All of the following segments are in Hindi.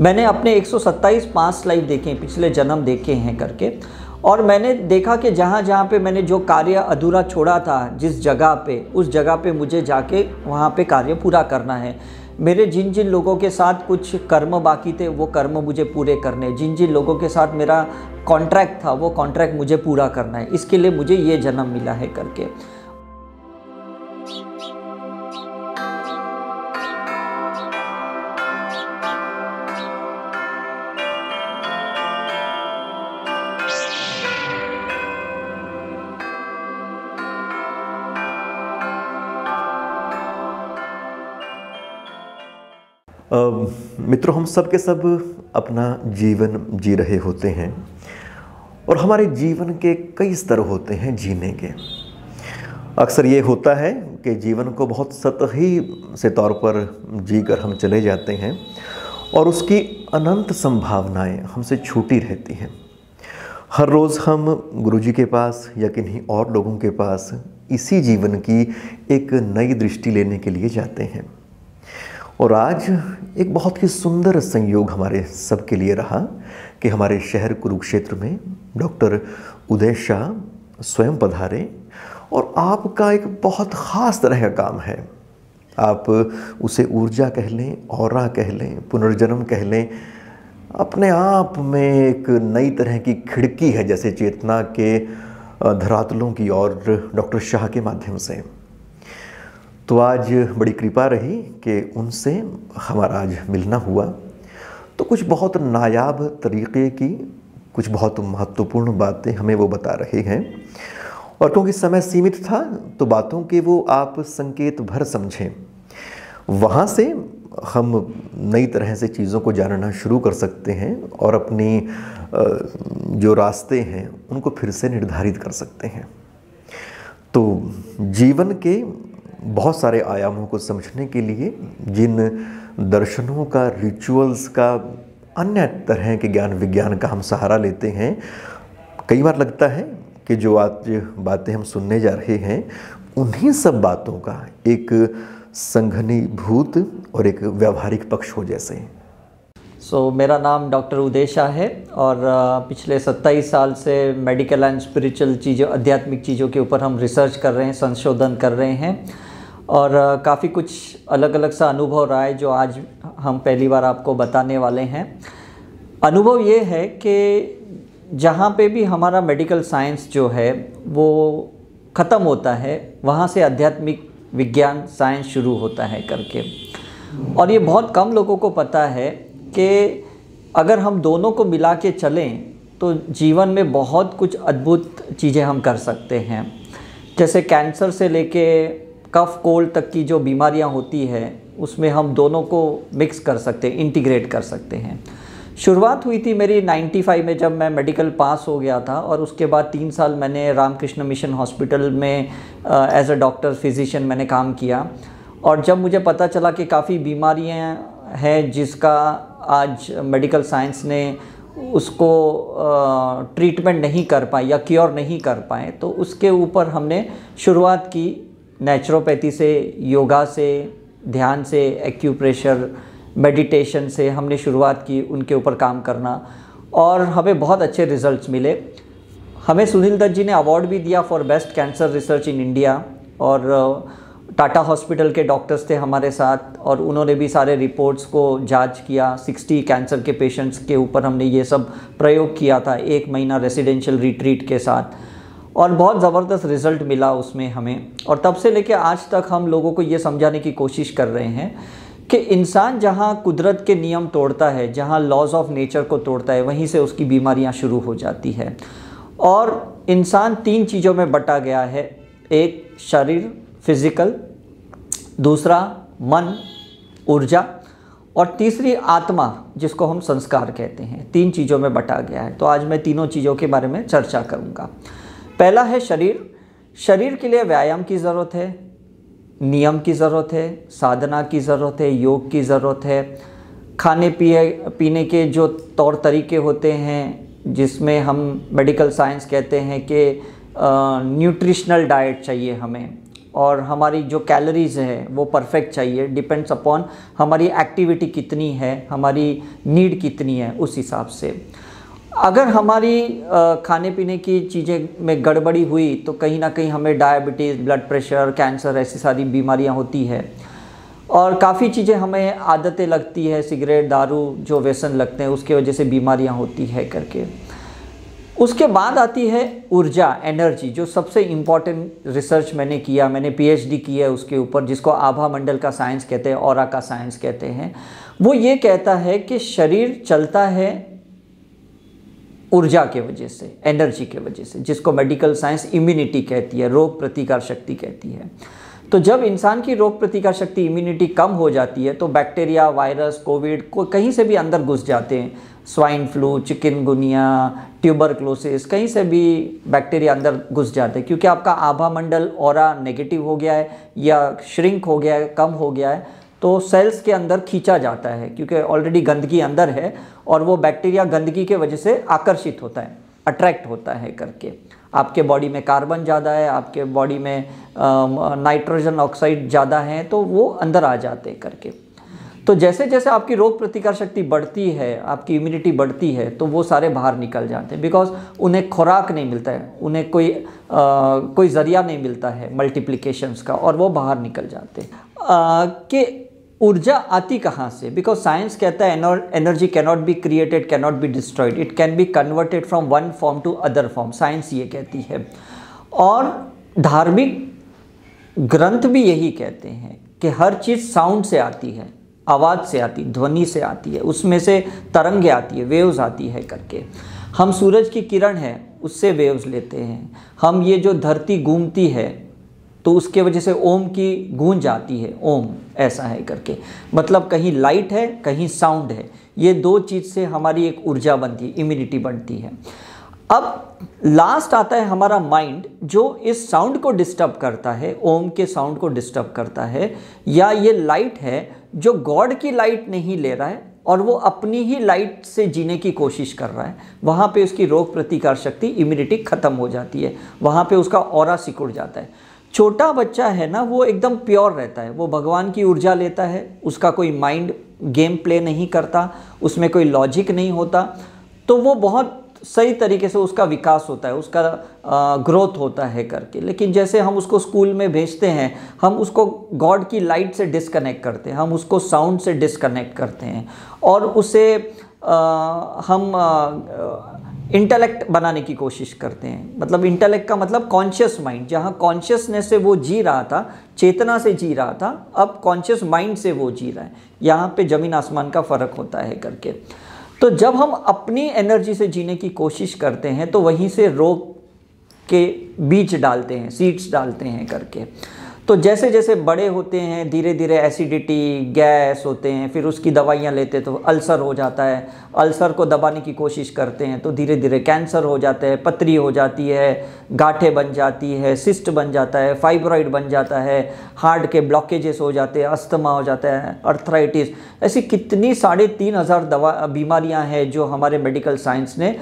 मैंने अपने 127 पास्ट लाइफ देखे हैं, पिछले जन्म देखे हैं करके, और मैंने देखा कि जहाँ जहाँ पे मैंने जो कार्य अधूरा छोड़ा था, जिस जगह पे, उस जगह पे मुझे जाके वहाँ पे कार्य पूरा करना है। मेरे जिन जिन लोगों के साथ कुछ कर्म बाकी थे वो कर्म मुझे पूरे करने, जिन जिन लोगों के साथ मेरा कॉन्ट्रैक्ट था वो कॉन्ट्रैक्ट मुझे पूरा करना है, इसके लिए मुझे ये जन्म मिला है करके। मित्रों, हम सब के सब अपना जीवन जी रहे होते हैं और हमारे जीवन के कई स्तर होते हैं जीने के। अक्सर ये होता है कि जीवन को बहुत सतही से तौर पर जीकर हम चले जाते हैं और उसकी अनंत संभावनाएं हमसे छूटी रहती हैं। हर रोज़ हम गुरुजी के पास या किन्हीं और लोगों के पास इसी जीवन की एक नई दृष्टि लेने के लिए जाते हैं। और आज एक बहुत ही सुंदर संयोग हमारे सबके लिए रहा कि हमारे शहर कुरुक्षेत्र में डॉक्टर उदय शाह स्वयं पधारे और आपका एक बहुत ख़ास तरह का काम है। आप उसे ऊर्जा कह लें, ऑरा कह लें, पुनर्जन्म कह लें, अपने आप में एक नई तरह की खिड़की है जैसे चेतना के धरातलों की और डॉक्टर शाह के माध्यम से। तो आज बड़ी कृपा रही कि उनसे हमारा आज मिलना हुआ, तो कुछ बहुत नायाब तरीक़े की कुछ बहुत महत्वपूर्ण बातें हमें वो बता रहे हैं। और क्योंकि समय सीमित था तो बातों के वो आप संकेत भर समझें, वहाँ से हम नई तरह से चीज़ों को जानना शुरू कर सकते हैं और अपनी जो रास्ते हैं उनको फिर से निर्धारित कर सकते हैं। तो जीवन के बहुत सारे आयामों को समझने के लिए जिन दर्शनों का, रिचुअल्स का, अन्य तरह के ज्ञान विज्ञान का हम सहारा लेते हैं, कई बार लगता है कि जो आज बातें हम सुनने जा रहे हैं उन्हीं सब बातों का एक संघनीभूत और एक व्यावहारिक पक्ष हो जैसे। मेरा नाम डॉक्टर उदय शाह है और पिछले 27 साल से मेडिकल एंड स्पिरिचुअल चीज़ों, आध्यात्मिक चीज़ों के ऊपर हम रिसर्च कर रहे हैं, संशोधन कर रहे हैं और काफ़ी कुछ अलग अलग सा अनुभव रहा है जो आज हम पहली बार आपको बताने वाले हैं। अनुभव ये है कि जहाँ पे भी हमारा मेडिकल साइंस जो है वो ख़त्म होता है, वहाँ से आध्यात्मिक विज्ञान साइंस शुरू होता है करके। और ये बहुत कम लोगों को पता है कि अगर हम दोनों को मिला के चलें तो जीवन में बहुत कुछ अद्भुत चीज़ें हम कर सकते हैं। जैसे कैंसर से लेके कफ कोल्ड तक की जो बीमारियां होती है उसमें हम दोनों को मिक्स कर सकते हैं, इंटीग्रेट कर सकते हैं। शुरुआत हुई थी मेरी 95 में जब मैं मेडिकल पास हो गया था और उसके बाद 3 साल मैंने रामकृष्ण मिशन हॉस्पिटल में एज अ डॉक्टर फिजिशियन मैंने काम किया। और जब मुझे पता चला कि काफ़ी बीमारियां हैं जिसका आज मेडिकल साइंस ने उसको ट्रीटमेंट नहीं कर पाए या क्योर नहीं कर पाए, तो उसके ऊपर हमने शुरुआत की नेचुरोपैथी से, योगा से, ध्यान से, एक्यूप्रेशर, मेडिटेशन से हमने शुरुआत की उनके ऊपर काम करना और हमें बहुत अच्छे रिजल्ट्स मिले। हमें सुनील दत्त जी ने अवार्ड भी दिया for best cancer research in India और टाटा हॉस्पिटल के डॉक्टर्स थे हमारे साथ और उन्होंने भी सारे रिपोर्ट्स को जांच किया। 60 कैंसर के पेशेंट्स के ऊपर हमने ये सब प्रयोग किया था 1 महीना रेसिडेंशियल रिट्रीट के साथ और बहुत ज़बरदस्त रिज़ल्ट मिला उसमें हमें। और तब से लेकर आज तक हम लोगों को ये समझाने की कोशिश कर रहे हैं कि इंसान जहाँ कुदरत के नियम तोड़ता है, जहाँ लॉज ऑफ नेचर को तोड़ता है, वहीं से उसकी बीमारियाँ शुरू हो जाती है। और इंसान 3 चीज़ों में बटा गया है, एक शरीर फिज़िकल, दूसरा मन ऊर्जा और तीसरी आत्मा जिसको हम संस्कार कहते हैं। 3 चीज़ों में बटा गया है। तो आज मैं तीनों चीज़ों के बारे में चर्चा करूँगा। पहला है शरीर। शरीर के लिए व्यायाम की ज़रूरत है, नियम की ज़रूरत है, साधना की ज़रूरत है, योग की ज़रूरत है, खाने पीने के जो तौर तरीके होते हैं जिसमें हम मेडिकल साइंस कहते हैं कि न्यूट्रिशनल डाइट चाहिए हमें, और हमारी जो कैलोरीज है वो परफेक्ट चाहिए, डिपेंड्स अपॉन हमारी एक्टिविटी कितनी है, हमारी नीड कितनी है, उस हिसाब से। अगर हमारी खाने पीने की चीज़ें में गड़बड़ी हुई तो कहीं ना कहीं हमें डायबिटीज़, ब्लड प्रेशर, कैंसर, ऐसी सारी बीमारियां होती है। और काफ़ी चीज़ें हमें आदतें लगती है, सिगरेट, दारू जो व्यसन लगते हैं, उसके वजह से बीमारियां होती है करके। उसके बाद आती है ऊर्जा, एनर्जी, जो सबसे इम्पॉर्टेंट रिसर्च मैंने किया, मैंने पीएचडी की है उसके ऊपर, जिसको आभा मंडल का साइंस कहते हैं, ऑरा का साइंस कहते हैं। वो ये कहता है कि शरीर चलता है ऊर्जा के वजह से, एनर्जी के वजह से, जिसको मेडिकल साइंस इम्यूनिटी कहती है, रोग प्रतिकार शक्ति कहती है। तो जब इंसान की रोग प्रतिकार शक्ति, इम्यूनिटी कम हो जाती है तो बैक्टीरिया, वायरस, कोविड को कहीं से भी अंदर घुस जाते हैं। स्वाइन फ्लू, चिकनगुनिया, ट्यूबरक्लोसिस, कहीं से भी बैक्टीरिया अंदर घुस जाते हैं, क्योंकि आपका आभा मंडल, ऑरा नेगेटिव हो गया है या श्रिंक हो गया है, कम हो गया है, तो सेल्स के अंदर खींचा जाता है, क्योंकि ऑलरेडी गंदगी अंदर है और वो बैक्टीरिया गंदगी के वजह से आकर्षित होता है, अट्रैक्ट होता है करके। आपके बॉडी में कार्बन ज़्यादा है, आपके बॉडी में नाइट्रोजन ऑक्साइड ज़्यादा है, तो वो अंदर आ जाते हैं करके। तो जैसे जैसे आपकी रोग प्रतिकार शक्ति बढ़ती है, आपकी इम्यूनिटी बढ़ती है, तो वो सारे बाहर निकल जाते हैं, बिकॉज उन्हें खुराक नहीं मिलता है, उन्हें कोई ज़रिया नहीं मिलता है मल्टीप्लिकेशंस का, और वो बाहर निकल जाते हैं। कि ऊर्जा आती कहाँ से? बिकॉज साइंस कहता है energy cannot be created, cannot be destroyed, it can be converted from one form to other form, science ये कहती है। और धार्मिक ग्रंथ भी यही कहते हैं कि हर चीज़ साउंड से आती है, आवाज़ से आती, ध्वनि से आती है, उसमें से तरंगे आती है, वेव्स आती है करके। हम सूरज की किरण है, उससे वेव्स लेते हैं। हम ये जो धरती घूमती है तो उसके वजह से ओम की गूंज आती है, ओम, ऐसा है करके। मतलब कहीं लाइट है, कहीं साउंड है, ये दो चीज़ से हमारी एक ऊर्जा बनती है, इम्यूनिटी बनती है। अब लास्ट आता है हमारा माइंड, जो इस साउंड को डिस्टर्ब करता है, ओम के साउंड को डिस्टर्ब करता है, या ये लाइट है जो गॉड की लाइट नहीं ले रहा है और वो अपनी ही लाइट से जीने की कोशिश कर रहा है। वहाँ पे उसकी रोग प्रतिकार शक्ति, इम्यूनिटी ख़त्म हो जाती है, वहाँ पे उसका ऑरा सिकुड़ जाता है। छोटा बच्चा है ना, वो एकदम प्योर रहता है, वो भगवान की ऊर्जा लेता है, उसका कोई माइंड गेम प्ले नहीं करता, उसमें कोई लॉजिक नहीं होता, तो वो बहुत सही तरीके से उसका विकास होता है, उसका ग्रोथ होता है करके। लेकिन जैसे हम उसको स्कूल में भेजते हैं, हम उसको गॉड की लाइट से डिस्कनेक्ट करते हैं, हम उसको साउंड से डिस्कनेक्ट करते हैं, और उसे हम इंटेलेक्ट बनाने की कोशिश करते हैं। मतलब इंटेलेक्ट का मतलब कॉन्शियस माइंड, जहाँ कॉन्शियसनेस से वो जी रहा था, चेतना से जी रहा था, अब कॉन्शियस माइंड से वो जी रहा है। यहाँ पे ज़मीन आसमान का फ़र्क होता है करके। तो जब हम अपनी एनर्जी से जीने की कोशिश करते हैं तो वहीं से रोग के बीज डालते हैं, सीड्स डालते हैं करके। तो जैसे जैसे बड़े होते हैं, धीरे धीरे एसिडिटी, गैस होते हैं, फिर उसकी दवाइयाँ लेते तो अल्सर हो जाता है, अल्सर को दबाने की कोशिश करते हैं तो धीरे धीरे कैंसर हो जाता है, पथरी हो जाती है, गांठें बन जाती है, सिस्ट बन जाता है, फाइब्रॉइड बन जाता है, हार्ट के ब्लॉकेजेस हो जाते हैं, अस्थमा हो जाता है, अर्थराइटिस, ऐसी कितनी 3500 बीमारियाँ हैं जो हमारे मेडिकल साइंस ने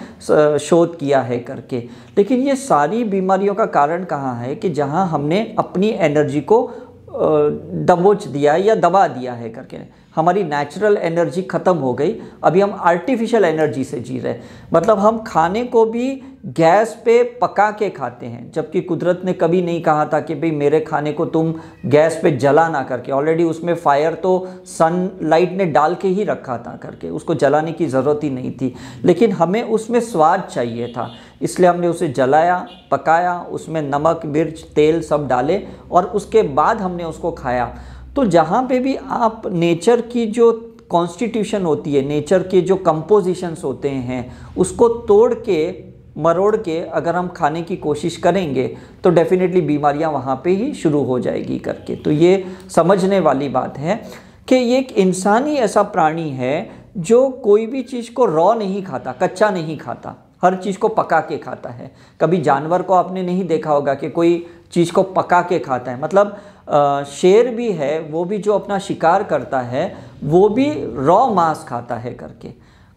शोध किया है करके। लेकिन ये सारी बीमारियों का कारण कहाँ है? कि जहाँ हमने अपनी एनर्जी को दबोच दिया है या दबा दिया है करके। हमारी नेचुरल एनर्जी ख़त्म हो गई, अभी हम आर्टिफिशियल एनर्जी से जी रहे हैं। मतलब हम खाने को भी गैस पे पका के खाते हैं, जबकि कुदरत ने कभी नहीं कहा था कि भाई मेरे खाने को तुम गैस पे जला ना करके, ऑलरेडी उसमें फायर तो सनलाइट ने डाल के ही रखा था करके, उसको जलाने की ज़रूरत ही नहीं थी। लेकिन हमें उसमें स्वाद चाहिए था, इसलिए हमने उसे जलाया, पकाया, उसमें नमक, मिर्च, तेल सब डाले और उसके बाद हमने उसको खाया। तो जहाँ पे भी आप नेचर की जो कॉन्स्टिट्यूशन होती है, नेचर के जो कंपोजिशंस होते हैं, उसको तोड़ के मरोड़ के अगर हम खाने की कोशिश करेंगे तो डेफिनेटली बीमारियां वहाँ पे ही शुरू हो जाएगी करके। तो ये समझने वाली बात है कि ये एक इंसान ही ऐसा प्राणी है जो कोई भी चीज़ को रॉ नहीं खाता, कच्चा नहीं खाता, हर चीज़ को पका के खाता है। कभी जानवर को आपने नहीं देखा होगा कि कोई चीज़ को पका के खाता है। मतलब शेर भी है, वो भी जो अपना शिकार करता है वो भी रॉ मांस खाता है करके।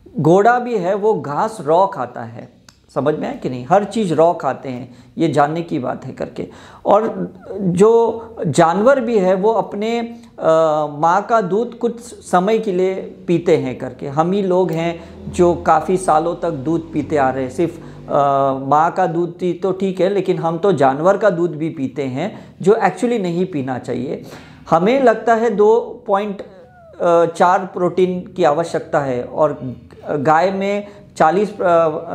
घोड़ा भी है, वो घास रॉ खाता है, समझ में आया कि नहीं? हर चीज़ रॉ खाते हैं, ये जानने की बात है करके। और जो जानवर भी है वो अपने माँ का दूध कुछ समय के लिए पीते हैं करके। हम ही लोग हैं जो काफ़ी सालों तक दूध पीते आ रहे हैं। सिर्फ माँ का दूध तो ठीक है, लेकिन हम तो जानवर का दूध भी पीते हैं जो एक्चुअली नहीं पीना चाहिए। हमें लगता है 2.4 प्रोटीन की आवश्यकता है और गाय में 40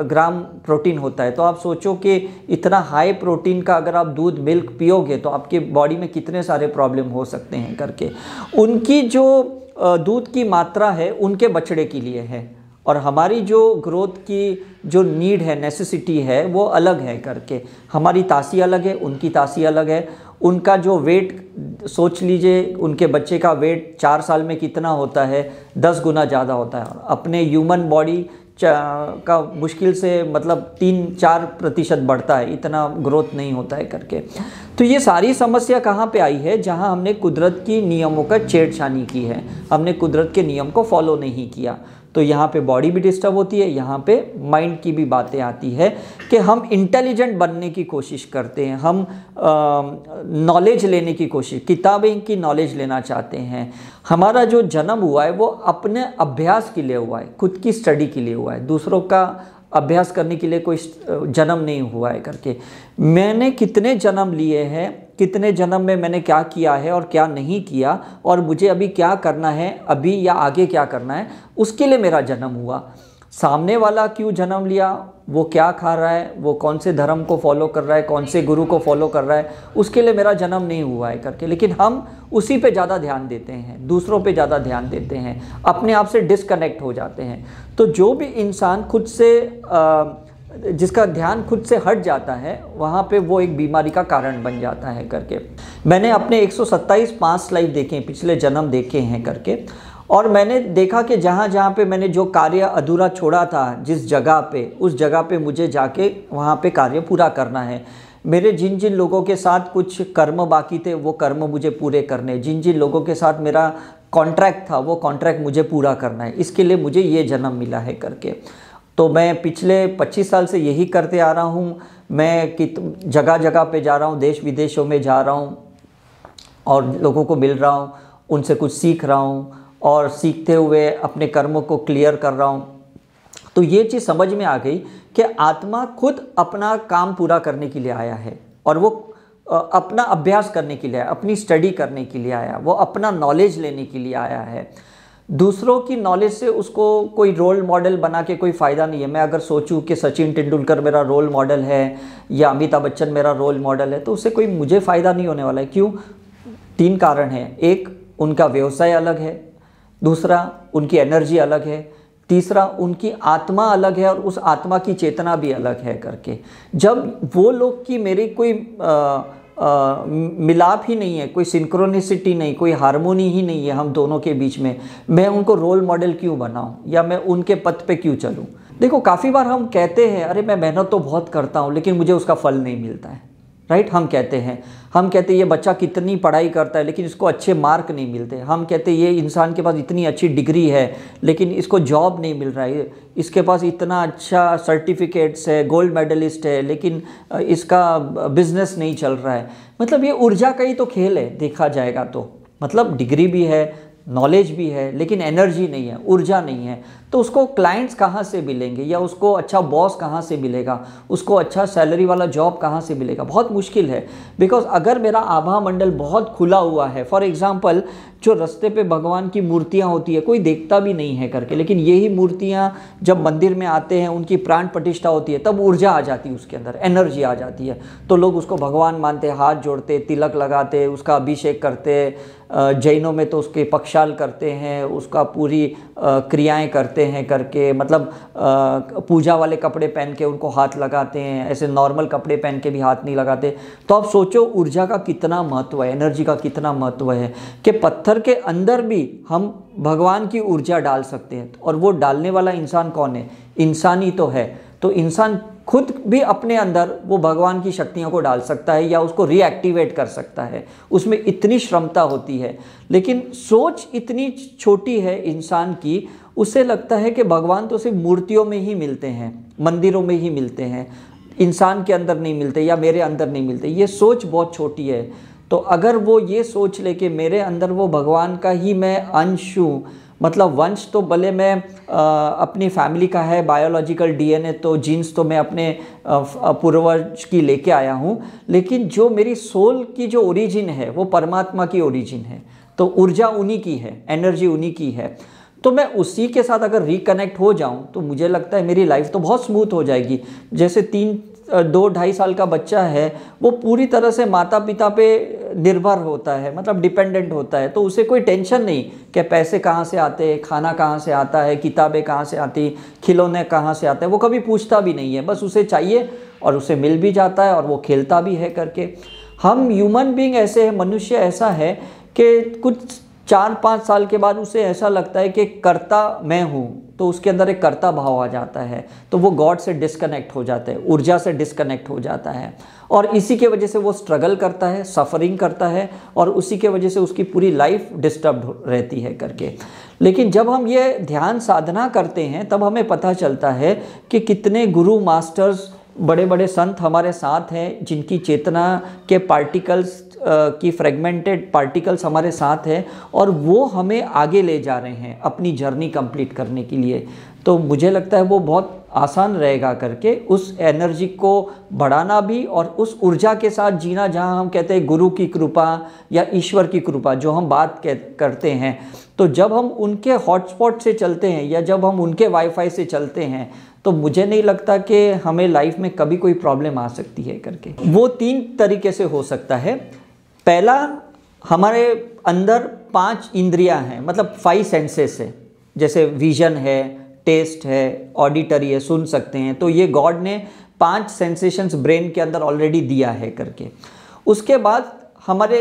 ग्राम प्रोटीन होता है। तो आप सोचो कि इतना हाई प्रोटीन का अगर आप दूध मिल्क पियोगे तो आपके बॉडी में कितने सारे प्रॉब्लम हो सकते हैं करके। उनकी जो दूध की मात्रा है उनके बछड़े के लिए है, और हमारी जो ग्रोथ की जो नीड है, नेसेसिटी है, वो अलग है करके। हमारी तासी अलग है, उनकी तासी अलग है। उनका जो वेट सोच लीजिए, उनके बच्चे का वेट 4 साल में कितना होता है, 10 गुना ज़्यादा होता है। अपने ह्यूमन बॉडी का मुश्किल से मतलब 3-4% बढ़ता है, इतना ग्रोथ नहीं होता है करके। तो ये सारी समस्या कहाँ पे आई है? जहाँ हमने कुदरत की नियमों का छेड़छानी की है, हमने कुदरत के नियम को फॉलो नहीं किया। तो यहाँ पे बॉडी भी डिस्टर्ब होती है, यहाँ पे माइंड की भी बातें आती है कि हम इंटेलिजेंट बनने की कोशिश करते हैं, हम नॉलेज लेने की कोशिश, किताबें की नॉलेज लेना चाहते हैं। हमारा जो जन्म हुआ है वो अपने अभ्यास के लिए हुआ है, खुद की स्टडी के लिए हुआ है, दूसरों का अभ्यास करने के लिए कोई जन्म नहीं हुआ है करके। मैंने कितने जन्म लिए हैं, कितने जन्म में मैंने क्या किया है और क्या नहीं किया, और मुझे अभी क्या करना है, अभी या आगे क्या करना है, उसके लिए मेरा जन्म हुआ। सामने वाला क्यों जन्म लिया, वो क्या खा रहा है, वो कौन से धर्म को फॉलो कर रहा है, कौन से गुरु को फॉलो कर रहा है, उसके लिए मेरा जन्म नहीं हुआ है करके। लेकिन हम उसी पे ज़्यादा ध्यान देते हैं, दूसरों पे ज़्यादा ध्यान देते हैं, अपने आप से डिस्कनेक्ट हो जाते हैं। तो जो भी इंसान खुद से जिसका ध्यान खुद से हट जाता है, वहाँ पे वो एक बीमारी का कारण बन जाता है करके। मैंने अपने 127 पास्ट लाइफ देखे हैं, पिछले जन्म देखे हैं करके, और मैंने देखा कि जहाँ जहाँ पे मैंने जो कार्य अधूरा छोड़ा था, जिस जगह पे, उस जगह पे मुझे जाके वहाँ पे कार्य पूरा करना है। मेरे जिन जिन लोगों के साथ कुछ कर्म बाकी थे वो कर्म मुझे पूरे करने, जिन जिन लोगों के साथ मेरा कॉन्ट्रैक्ट था वो कॉन्ट्रैक्ट मुझे पूरा करना है, इसके लिए मुझे ये जन्म मिला है करके। तो मैं पिछले 25 साल से यही करते आ रहा हूँ। मैं जगह जगह पे जा रहा हूँ, देश विदेशों में जा रहा हूँ और लोगों को मिल रहा हूँ, उनसे कुछ सीख रहा हूँ और सीखते हुए अपने कर्मों को क्लियर कर रहा हूँ। तो ये चीज़ समझ में आ गई कि आत्मा खुद अपना काम पूरा करने के लिए आया है, और वो अपना अभ्यास करने के लिए आया, अपनी स्टडी करने के लिए आया, वो अपना नॉलेज लेने के लिए आया है। दूसरों की नॉलेज से उसको कोई रोल मॉडल बना के कोई फ़ायदा नहीं है। मैं अगर सोचूं कि सचिन तेंदुलकर मेरा रोल मॉडल है या अमिताभ बच्चन मेरा रोल मॉडल है, तो उससे कोई मुझे फ़ायदा नहीं होने वाला है। क्यों? 3 कारण हैं। एक, उनका व्यवसाय अलग है, दूसरा उनकी एनर्जी अलग है, तीसरा उनकी आत्मा अलग है और उस आत्मा की चेतना भी अलग है करके। जब वो लोग की मेरी कोई मिलाप ही नहीं है, कोई सिंक्रोनिसिटी नहीं, कोई हार्मोनी ही नहीं है हम दोनों के बीच में, मैं उनको रोल मॉडल क्यों बनाऊं या मैं उनके पथ पे क्यों चलूं? देखो, काफ़ी बार हम कहते हैं अरे मैं मेहनत तो बहुत करता हूं लेकिन मुझे उसका फल नहीं मिलता है, राइट? हम कहते हैं ये बच्चा कितनी पढ़ाई करता है लेकिन इसको अच्छे मार्क नहीं मिलते। हम कहते हैं ये इंसान के पास इतनी अच्छी डिग्री है लेकिन इसको जॉब नहीं मिल रहा है, इसके पास इतना अच्छा सर्टिफिकेट्स है, गोल्ड मेडलिस्ट है, लेकिन इसका बिजनेस नहीं चल रहा है। मतलब ये ऊर्जा का ही तो खेल है देखा जाएगा तो। मतलब डिग्री भी है, नॉलेज भी है, लेकिन एनर्जी नहीं है, ऊर्जा नहीं है, तो उसको क्लाइंट्स कहाँ से मिलेंगे या उसको अच्छा बॉस कहाँ से मिलेगा, उसको अच्छा सैलरी वाला जॉब कहाँ से मिलेगा? बहुत मुश्किल है। बिकॉज अगर मेरा आभा मंडल बहुत खुला हुआ है, फॉर एग्जांपल जो रास्ते पे भगवान की मूर्तियाँ होती है, कोई देखता भी नहीं है करके, लेकिन यही मूर्तियाँ जब मंदिर में आते हैं, उनकी प्राण प्रतिष्ठा होती है, तब ऊर्जा आ जाती है उसके अंदर, एनर्जी आ जाती है, तो लोग उसको भगवान मानते, हाथ जोड़ते, तिलक लगाते, उसका अभिषेक करते। जैनों में तो उसके पक्षाल करते हैं, उसका पूरी क्रियाएं करते हैं करके, मतलब पूजा वाले कपड़े पहन के उनको हाथ लगाते हैं, ऐसे नॉर्मल कपड़े पहन के भी हाथ नहीं लगाते। तो आप सोचो ऊर्जा का कितना महत्व है, एनर्जी का कितना महत्व है कि पत्थर के अंदर भी हम भगवान की ऊर्जा डाल सकते हैं। और वो डालने वाला इंसान कौन है? इंसान ही तो है। तो इंसान खुद भी अपने अंदर वो भगवान की शक्तियों को डाल सकता है या उसको रीएक्टिवेट कर सकता है, उसमें इतनी क्षमता होती है। लेकिन सोच इतनी छोटी है इंसान की, उसे लगता है कि भगवान तो सिर्फ मूर्तियों में ही मिलते हैं, मंदिरों में ही मिलते हैं, इंसान के अंदर नहीं मिलते या मेरे अंदर नहीं मिलते। ये सोच बहुत छोटी है। तो अगर वो ये सोच ले कि मेरे अंदर वो भगवान का ही मैं अंश हूँ, मतलब वंश तो भले मैं अपनी फैमिली का है, बायोलॉजिकल डीएनए तो जीन्स तो मैं अपने पूर्वज की लेके आया हूँ, लेकिन जो मेरी सोल की जो ओरिजिन है वो परमात्मा की ओरिजिन है। तो ऊर्जा उन्हीं की है, एनर्जी उन्हीं की है। तो मैं उसी के साथ अगर रिकनेक्ट हो जाऊं तो मुझे लगता है मेरी लाइफ तो बहुत स्मूथ हो जाएगी। जैसे 2-2.5 साल का बच्चा है, वो पूरी तरह से माता पिता पे निर्भर होता है, मतलब डिपेंडेंट होता है। तो उसे कोई टेंशन नहीं कि पैसे कहाँ से आते हैं, खाना कहाँ से आता है, किताबें कहाँ से आती, खिलौने कहाँ से आते हैं, वो कभी पूछता भी नहीं है। बस उसे चाहिए और उसे मिल भी जाता है और वो खेलता भी है करके। हम ह्यूमन बीइंग ऐसे हैं, मनुष्य ऐसा है कि कुछ 4-5 साल के बाद उसे ऐसा लगता है कि कर्ता मैं हूँ, तो उसके अंदर एक कर्ता भाव आ जाता है। तो वो गॉड से डिस्कनेक्ट हो जाता है, ऊर्जा से डिस्कनेक्ट हो जाता है, और इसी के वजह से वो स्ट्रगल करता है, सफरिंग करता है, और उसी के वजह से उसकी पूरी लाइफ डिस्टर्ब रहती है करके। लेकिन जब हम ये ध्यान साधना करते हैं तब हमें पता चलता है कि कितने गुरु मास्टर्स, बड़े बड़े संत हमारे साथ हैं, जिनकी चेतना के पार्टिकल्स की फ्रेगमेंटेड पार्टिकल्स हमारे साथ हैं, और वो हमें आगे ले जा रहे हैं अपनी जर्नी कंप्लीट करने के लिए। तो मुझे लगता है वो बहुत आसान रहेगा करके उस एनर्जी को बढ़ाना भी, और उस ऊर्जा के साथ जीना, जहां हम कहते हैं गुरु की कृपा या ईश्वर की कृपा जो हम बात करते हैं। तो जब हम उनके हॉटस्पॉट से चलते हैं या जब हम उनके वाईफाई से चलते हैं, तो मुझे नहीं लगता कि हमें लाइफ में कभी कोई प्रॉब्लम आ सकती है करके। वो 3 तरीके से हो सकता है। पहला, हमारे अंदर 5 इंद्रियां हैं, मतलब 5 सेंसेस है, जैसे विजन है, टेस्ट है, ऑडिटरी है, सुन सकते हैं। तो ये गॉड ने 5 सेंसेशंस ब्रेन के अंदर ऑलरेडी दिया है करके। उसके बाद हमारे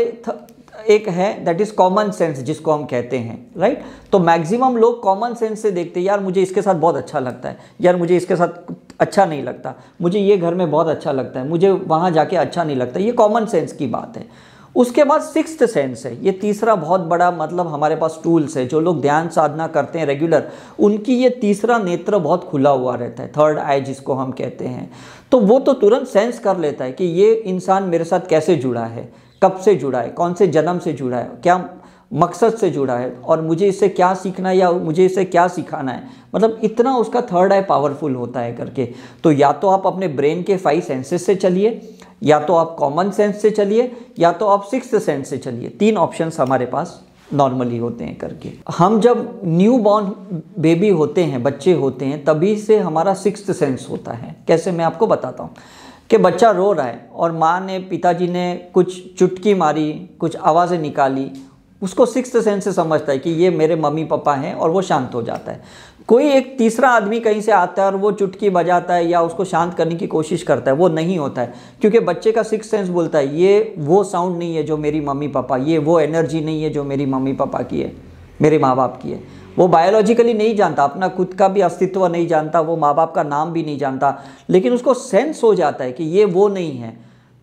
एक है दैट इज़ कॉमन सेंस, जिसको हम कहते हैं, राइट। तो मैक्सिमम लोग कॉमन सेंस से देखते हैं, यार मुझे इसके साथ बहुत अच्छा लगता है, यार मुझे इसके साथ अच्छा नहीं लगता, मुझे ये घर में बहुत अच्छा लगता है, मुझे वहाँ जाके अच्छा नहीं लगता। ये कॉमन सेंस की बात है। उसके बाद 6th सेंस है, ये तीसरा बहुत बड़ा, मतलब हमारे पास टूल्स है। जो लोग ध्यान साधना करते हैं रेगुलर, उनकी ये तीसरा नेत्र बहुत खुला हुआ रहता है, 3rd आई जिसको हम कहते हैं। तो वो तो तुरंत सेंस कर लेता है कि ये इंसान मेरे साथ कैसे जुड़ा है, कब से जुड़ा है, कौन से जन्म से जुड़ा है, क्या मकसद से जुड़ा है, और मुझे इससे क्या सीखना है या मुझे इससे क्या सिखाना है। मतलब इतना उसका 3rd आई पावरफुल होता है करके। तो या तो आप अपने ब्रेन के 5 सेंसेस से चलिए, या तो आप कॉमन सेंस से चलिए, या तो आप 6th सेंस से चलिए। 3 ऑप्शंस हमारे पास नॉर्मली होते हैं करके। हम जब न्यू बॉर्न बेबी होते हैं, बच्चे होते हैं, तभी से हमारा 6th सेंस होता है। कैसे, मैं आपको बताता हूँ कि बच्चा रो रहा है और माँ ने, पिताजी ने कुछ चुटकी मारी, कुछ आवाज़ें निकाली, उसको 6th सेंस से समझता है कि ये मेरे मम्मी पापा हैं, और वो शांत हो जाता है। कोई एक तीसरा आदमी कहीं से आता है और वो चुटकी बजाता है या उसको शांत करने की कोशिश करता है, वो नहीं होता है, क्योंकि बच्चे का 6th सेंस बोलता है ये वो साउंड नहीं है जो मेरी मम्मी पापा, ये वो एनर्जी नहीं है जो मेरी मम्मी पापा की है, मेरे माँ बाप की है। वो बायोलॉजिकली नहीं जानता, अपना खुद का भी अस्तित्व नहीं जानता, वो माँ बाप का नाम भी नहीं जानता, लेकिन उसको सेंस हो जाता है कि ये वो नहीं है।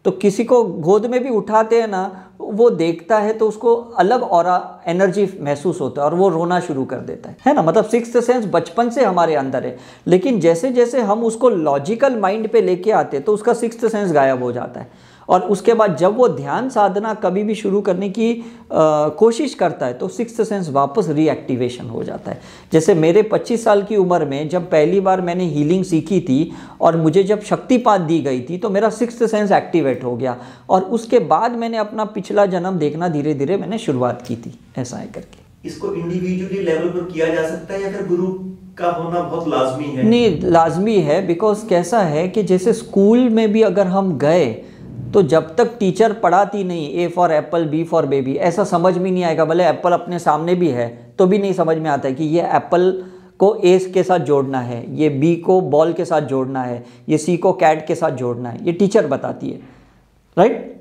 तो किसी को गोद में भी उठाते हैं ना, वो देखता है तो उसको अलग ऑरा एनर्जी महसूस होता है और वो रोना शुरू कर देता है ना। मतलब 6th सेंस बचपन से हमारे अंदर है, लेकिन जैसे जैसे हम उसको लॉजिकल माइंड पे लेके आते हैं तो उसका 6th सेंस गायब हो जाता है। और उसके बाद जब वो ध्यान साधना कभी भी शुरू करने की कोशिश करता है तो 6th सेंस वापस रीएक्टिवेशन हो जाता है। जैसे मेरे 25 साल की उम्र में जब पहली बार मैंने हीलिंग सीखी थी और मुझे जब शक्तिपात दी गई थी, तो मेरा 6th सेंस एक्टिवेट हो गया, और उसके बाद मैंने अपना पिछला जन्म देखना धीरे धीरे मैंने शुरुआत की थी, ऐसा है करके। इसको इंडिविजुअली लेवल पर किया जा सकता है या फिर गुरु का होना बहुत लाजमी है? नहीं, लाजमी है। बिकॉज कैसा है कि जैसे स्कूल में भी अगर हम गए तो जब तक टीचर पढ़ाती नहीं, A for apple, B for baby, ऐसा समझ में नहीं आएगा। भले एप्पल अपने सामने भी है तो भी नहीं समझ में आता है कि ये एप्पल को ए के साथ जोड़ना है, ये बी को बॉल के साथ जोड़ना है, ये सी को कैट के साथ जोड़ना है, ये टीचर बताती है, राइट।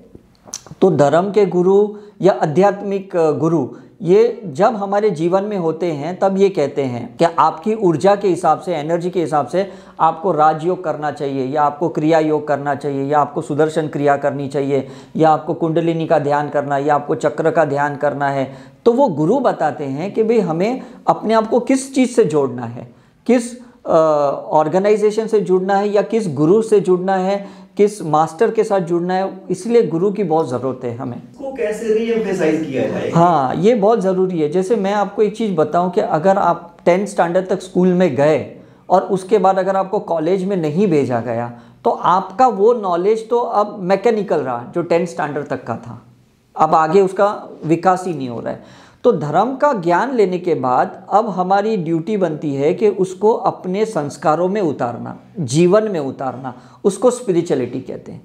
तो धर्म के गुरु या आध्यात्मिक गुरु ये जब हमारे जीवन में होते हैं तब ये कहते हैं कि आपकी ऊर्जा के हिसाब से, एनर्जी के हिसाब से आपको राजयोग करना चाहिए, या आपको क्रिया योग करना चाहिए, या आपको सुदर्शन क्रिया करनी चाहिए, या आपको कुंडलिनी का ध्यान करना है, या आपको चक्र का ध्यान करना है। तो वो गुरु बताते हैं कि भाई हमें अपने आप को किस चीज़ से जोड़ना है, किस ऑर्गेनाइजेशन से जुड़ना है, या किस गुरु से जुड़ना है, किस मास्टर के साथ जुड़ना है। इसलिए गुरु की बहुत ज़रूरत है हमें। को कैसे रीएम्फेसाइज किया जाए? हाँ, ये बहुत ज़रूरी है। जैसे मैं आपको एक चीज़ बताऊं कि अगर आप 10th स्टैंडर्ड तक स्कूल में गए और उसके बाद अगर आपको कॉलेज में नहीं भेजा गया तो आपका वो नॉलेज तो अब मैकेनिकल रहा जो 10th स्टैंडर्ड तक का था, अब आगे उसका विकास ही नहीं हो रहा है। तो धर्म का ज्ञान लेने के बाद अब हमारी ड्यूटी बनती है कि उसको अपने संस्कारों में उतारना, जीवन में उतारना, उसको स्पिरिचुअलिटी कहते हैं।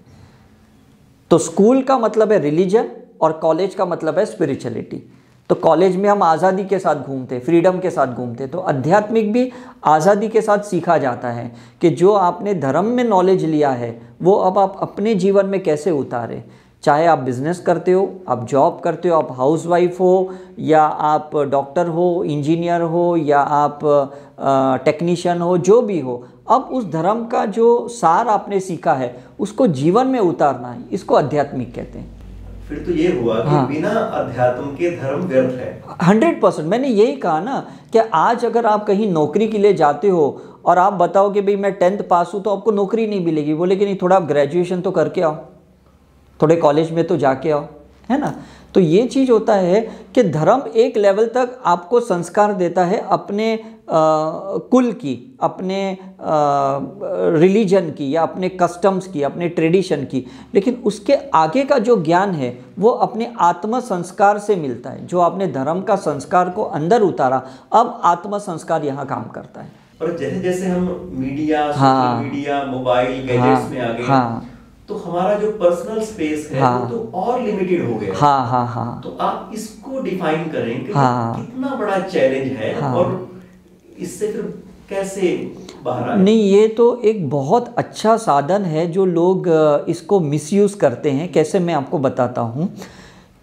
तो स्कूल का मतलब है रिलीजन और कॉलेज का मतलब है स्पिरिचुअलिटी। तो कॉलेज में हम आज़ादी के साथ घूमते, फ्रीडम के साथ घूमते, तो आध्यात्मिक भी आज़ादी के साथ सीखा जाता है कि जो आपने धर्म में नॉलेज लिया है वो अब आप अपने जीवन में कैसे उतारें। चाहे आप बिज़नेस करते हो, आप जॉब करते हो, आप हाउसवाइफ हो, या आप डॉक्टर हो, इंजीनियर हो, या आप टेक्नीशियन हो, जो भी हो, अब उस धर्म का जो सार आपने सीखा है उसको जीवन में उतारना है, इसको आध्यात्मिक कहते हैं। फिर तो ये हुआ कि बिना अध्यात्म के धर्म व्यर्थ है। 100%। मैंने यही कहा ना कि आज अगर आप कहीं नौकरी के लिए जाते हो और आप बताओ कि भाई मैं 10th पास हूँ, तो आपको नौकरी नहीं मिलेगी। बोले कि नहीं, थोड़ा आप ग्रेजुएशन तो करके आओ, थोड़े कॉलेज में तो जाके आओ, है ना। तो ये चीज़ होता है कि धर्म एक लेवल तक आपको संस्कार देता है अपने कुल की, अपने रिलीजन की, या अपने कस्टम्स की, अपने ट्रेडिशन की, लेकिन उसके आगे का जो ज्ञान है वो अपने आत्म संस्कार से मिलता है। जो आपने धर्म का संस्कार को अंदर उतारा, अब आत्म संस्कार यहाँ काम करता है। और जैसे जैसे हम media, social media, mobile, gadgets में आ गए, तो हमारा जो पर्सनल स्पेस है वो तो और लिमिटेड हो गया। तो आप इसको डिफाइन करें कि कितना बड़ा चैलेंज है और इससे फिर कैसे बाहर आए? नहीं, ये तो एक बहुत अच्छा साधन है जो लोग इसको मिसयूज़ करते हैं। कैसे, मैं आपको बताता हूँ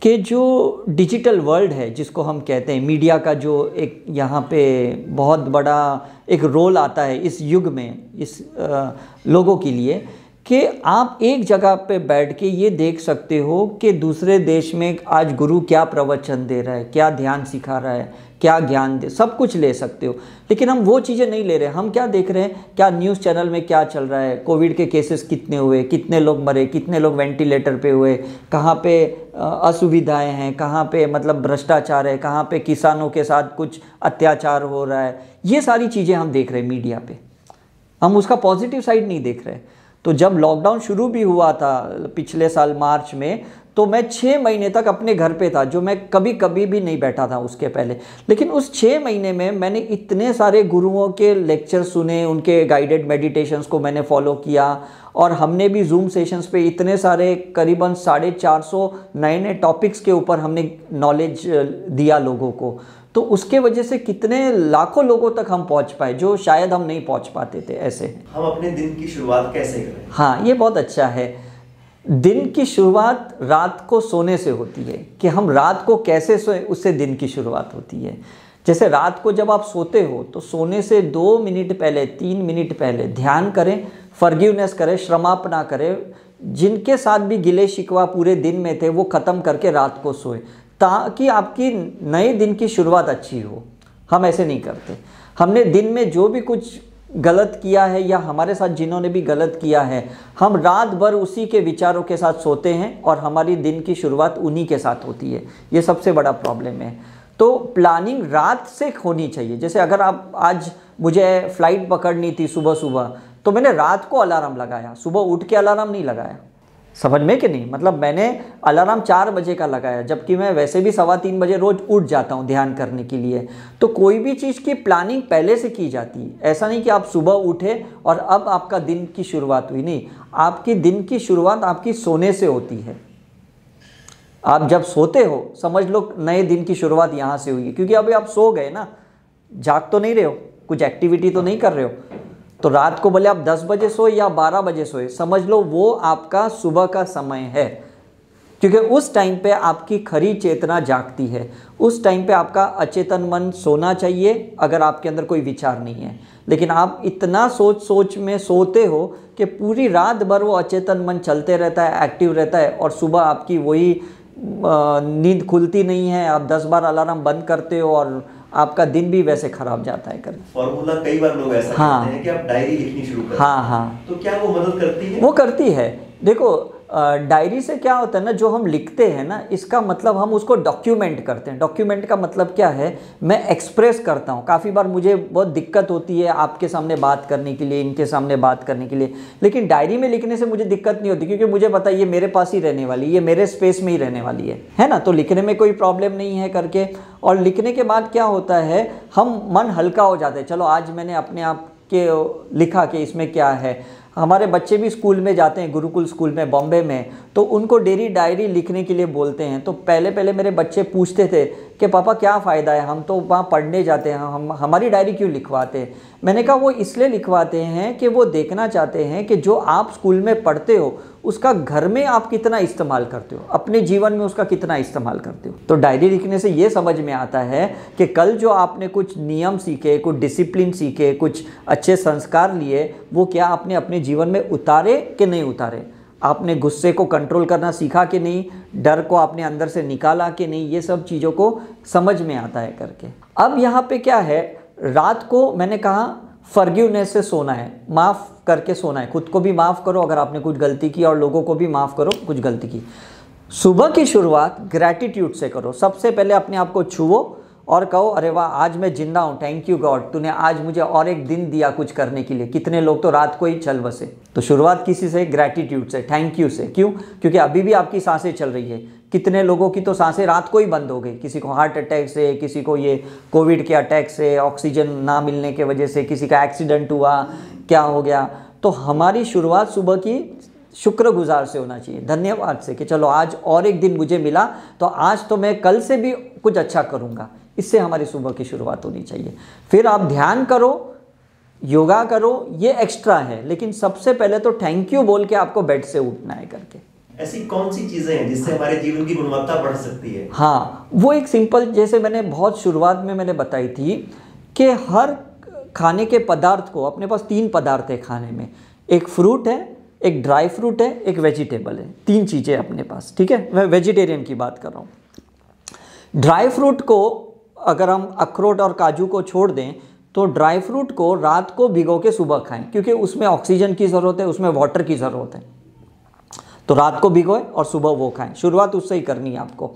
कि जो डिजिटल वर्ल्ड है जिसको हम कहते हैं, मीडिया का जो एक यहाँ पे बहुत बड़ा एक रोल आता है इस युग में, इस लोगों के लिए, कि आप एक जगह पे बैठ के ये देख सकते हो कि दूसरे देश में आज गुरु क्या प्रवचन दे रहा है, क्या ध्यान सिखा रहा है, क्या ज्ञान दे, सब कुछ ले सकते हो। लेकिन हम वो चीज़ें नहीं ले रहे। हम क्या देख रहे हैं, क्या न्यूज़ चैनल में क्या चल रहा है, कोविड के केसेस कितने हुए, कितने लोग मरे, कितने लोग वेंटिलेटर पे हुए, कहाँ पे असुविधाएं हैं, कहाँ पे मतलब भ्रष्टाचार है, कहाँ पे किसानों के साथ कुछ अत्याचार हो रहा है। ये सारी चीज़ें हम देख रहे हैं मीडिया पे, हम उसका पॉजिटिव साइड नहीं देख रहे। तो जब लॉकडाउन शुरू भी हुआ था पिछले साल मार्च में, तो मैं 6 महीने तक अपने घर पे था, जो मैं कभी भी नहीं बैठा था उसके पहले। लेकिन उस 6 महीने में मैंने इतने सारे गुरुओं के लेक्चर सुने, उनके गाइडेड मेडिटेशंस को मैंने फॉलो किया, और हमने भी जूम सेशंस पे इतने सारे करीबन 450 नए टॉपिक्स के ऊपर हमने नॉलेज दिया लोगों को। तो उसके वजह से कितने लाखों लोगों तक हम पहुंच पाए जो शायद हम नहीं पहुंच पाते थे। ऐसे हम अपने दिन की शुरुआत कैसे करें? हाँ, ये बहुत अच्छा है। दिन की शुरुआत रात को सोने से होती है, कि हम रात को कैसे सोए, उससे दिन की शुरुआत होती है। जैसे रात को जब आप सोते हो तो सोने से 2 मिनट पहले, 3 मिनट पहले ध्यान करें, फॉरगिवनेस करें, क्षमापना करें। जिनके साथ भी गिले शिकवा पूरे दिन में थे वो ख़त्म करके रात को सोए, ताकि आपकी नए दिन की शुरुआत अच्छी हो। हम ऐसे नहीं करते। हमने दिन में जो भी कुछ गलत किया है, या हमारे साथ जिन्होंने भी गलत किया है, हम रात भर उसी के विचारों के साथ सोते हैं और हमारी दिन की शुरुआत उन्हीं के साथ होती है। ये सबसे बड़ा प्रॉब्लम है। तो प्लानिंग रात से होनी चाहिए। जैसे अगर आप आज मुझे फ़्लाइट पकड़नी थी सुबह सुबह, तो मैंने रात को अलार्म लगाया, सुबह उठ के अलार्म नहीं लगाया। समझ में कि नहीं? मतलब मैंने अलार्म 4 बजे का लगाया, जबकि मैं वैसे भी 3:15 बजे रोज़ उठ जाता हूँ ध्यान करने के लिए। तो कोई भी चीज़ की प्लानिंग पहले से की जाती है। ऐसा नहीं कि आप सुबह उठे और अब आपका दिन की शुरुआत हुई, नहीं। आपकी दिन की शुरुआत आपकी सोने से होती है। आप जब सोते हो समझ लो नए दिन की शुरुआत यहाँ से हुई है, क्योंकि अभी आप सो गए ना, जाग तो नहीं रहे हो, कुछ एक्टिविटी तो नहीं कर रहे हो। तो रात को भले आप 10 बजे सोए या 12 बजे सोए, समझ लो वो आपका सुबह का समय है। क्योंकि उस टाइम पे आपकी खरी चेतना जागती है, उस टाइम पे आपका अचेतन मन सोना चाहिए अगर आपके अंदर कोई विचार नहीं है। लेकिन आप इतना सोच सोच में सोते हो कि पूरी रात भर वो अचेतन मन चलते रहता है, एक्टिव रहता है, और सुबह आपकी वही नींद खुलती नहीं है, आप 10 बार अलार्म बंद करते हो और आपका दिन भी वैसे खराब जाता है। कर फॉर्मूला कई बार लोग ऐसा कहते हैं कि आप डायरी लिखनी शुरू करें। हाँ, तो क्या वो मदद करती है? वो करती है। देखो, डायरी से क्या होता है ना, जो हम लिखते हैं ना, इसका मतलब हम उसको डॉक्यूमेंट करते हैं। डॉक्यूमेंट का मतलब क्या है, मैं एक्सप्रेस करता हूँ। काफ़ी बार मुझे बहुत दिक्कत होती है आपके सामने बात करने के लिए, इनके सामने बात करने के लिए, लेकिन डायरी में लिखने से मुझे दिक्कत नहीं होती, क्योंकि मुझे पता है ये मेरे पास ही रहने वाली है, ये मेरे स्पेस में ही रहने वाली है ना। तो लिखने में कोई प्रॉब्लम नहीं है करके। और लिखने के बाद क्या होता है, हम मन हल्का हो जाता है। चलो आज मैंने अपने आप के लिखा कि इसमें क्या है। हमारे बच्चे भी स्कूल में जाते हैं, गुरुकुल स्कूल में बॉम्बे में, तो उनको डेली डायरी लिखने के लिए बोलते हैं। तो पहले मेरे बच्चे पूछते थे कि पापा क्या फ़ायदा है, हम तो वहाँ पढ़ने जाते हैं, हम हमारी डायरी क्यों लिखवाते हैं। मैंने कहा वो इसलिए लिखवाते हैं कि वो देखना चाहते हैं कि जो आप स्कूल में पढ़ते हो उसका घर में आप कितना इस्तेमाल करते हो, अपने जीवन में उसका कितना इस्तेमाल करते हो। तो डायरी लिखने से ये समझ में आता है कि कल जो आपने कुछ नियम सीखे, कुछ डिसिप्लिन सीखे, कुछ अच्छे संस्कार लिए, वो क्या आपने अपने जीवन में उतारे कि नहीं उतारे। आपने गुस्से को कंट्रोल करना सीखा कि नहीं, डर को आपने अंदर से निकाला कि नहीं, ये सब चीज़ों को समझ में आता है करके। अब यहाँ पे क्या है, रात को मैंने कहा फॉरगिवनेस से सोना है, माफ़ करके सोना है। खुद को भी माफ़ करो अगर आपने कुछ गलती की, और लोगों को भी माफ़ करो कुछ गलती की। सुबह की शुरुआत ग्रैटिट्यूड से करो। सबसे पहले अपने आप को छुओ और कहो, अरे वाह आज मैं जिंदा हूँ, थैंक यू गॉड, तूने आज मुझे और एक दिन दिया कुछ करने के लिए। कितने लोग तो रात को ही चल बसे। तो शुरुआत किसी से, ग्रैटिट्यूड से, थैंक यू से। क्यों? क्योंकि अभी भी आपकी सांसें चल रही है। कितने लोगों की तो सांसें रात को ही बंद हो गई, किसी को हार्ट अटैक से, किसी को ये कोविड के अटैक से, ऑक्सीजन ना मिलने के वजह से, किसी का एक्सीडेंट हुआ, क्या हो गया। तो हमारी शुरुआत सुबह की शुक्रगुजार से होना चाहिए, धन्यवाद से, कि चलो आज और एक दिन मुझे मिला, तो आज तो मैं कल से भी कुछ अच्छा करूँगा। इससे हमारी सुबह की शुरुआत होनी चाहिए। फिर आप ध्यान करो, योगा करो, ये एक्स्ट्रा है, लेकिन सबसे पहले तो थैंक यू बोल के आपको बेड से उठना है करके। ऐसी कौन सी चीजें हैं जिससे हमारे जीवन की गुणवत्ता बढ़ सकती है? हाँ, वो एक सिंपल, जैसे मैंने बहुत शुरुआत में मैंने बताई थी कि हर खाने के पदार्थ को, अपने पास 3 पदार्थ है खाने में, एक फ्रूट है, एक ड्राई फ्रूट है, एक वेजिटेबल है। 3 चीज़ें अपने पास, ठीक है। मैं वेजिटेरियन की बात कर रहा हूँ। ड्राई फ्रूट को अगर हम अखरोट और काजू को छोड़ दें तो ड्राई फ्रूट को रात को भिगो के सुबह खाएं, क्योंकि उसमें ऑक्सीजन की ज़रूरत है, उसमें वाटर की ज़रूरत है। तो रात को भिगोए और सुबह वो खाएं। शुरुआत उससे ही करनी है आपको।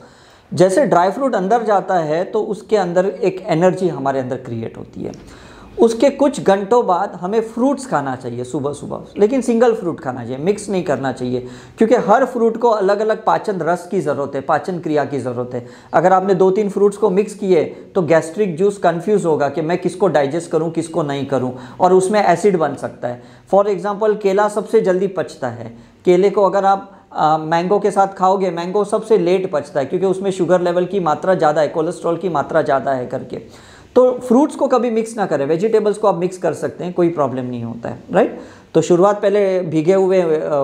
जैसे ड्राई फ्रूट अंदर जाता है तो उसके अंदर एक एनर्जी हमारे अंदर क्रिएट होती है। उसके कुछ घंटों बाद हमें फ्रूट्स खाना चाहिए सुबह सुबह, लेकिन सिंगल फ्रूट खाना चाहिए, मिक्स नहीं करना चाहिए, क्योंकि हर फ्रूट को अलग अलग पाचन रस की ज़रूरत है, पाचन क्रिया की ज़रूरत है। अगर आपने 2-3 फ्रूट्स को मिक्स किए तो गैस्ट्रिक जूस कंफ्यूज होगा कि मैं किसको डाइजेस्ट करूं, किसको नहीं करूं, और उसमें एसिड बन सकता है। फॉर एग्जांपल, केला सबसे जल्दी पचता है। केले को अगर आप मैंगो के साथ खाओगे, मैंगो सबसे लेट पचता है, क्योंकि उसमें शुगर लेवल की मात्रा ज़्यादा है, कोलेस्ट्रॉल की मात्रा ज़्यादा है करके। तो फ्रूट्स को कभी मिक्स ना करें, वेजिटेबल्स को आप मिक्स कर सकते हैं, कोई प्रॉब्लम नहीं होता है, राइट। तो शुरुआत पहले भीगे हुए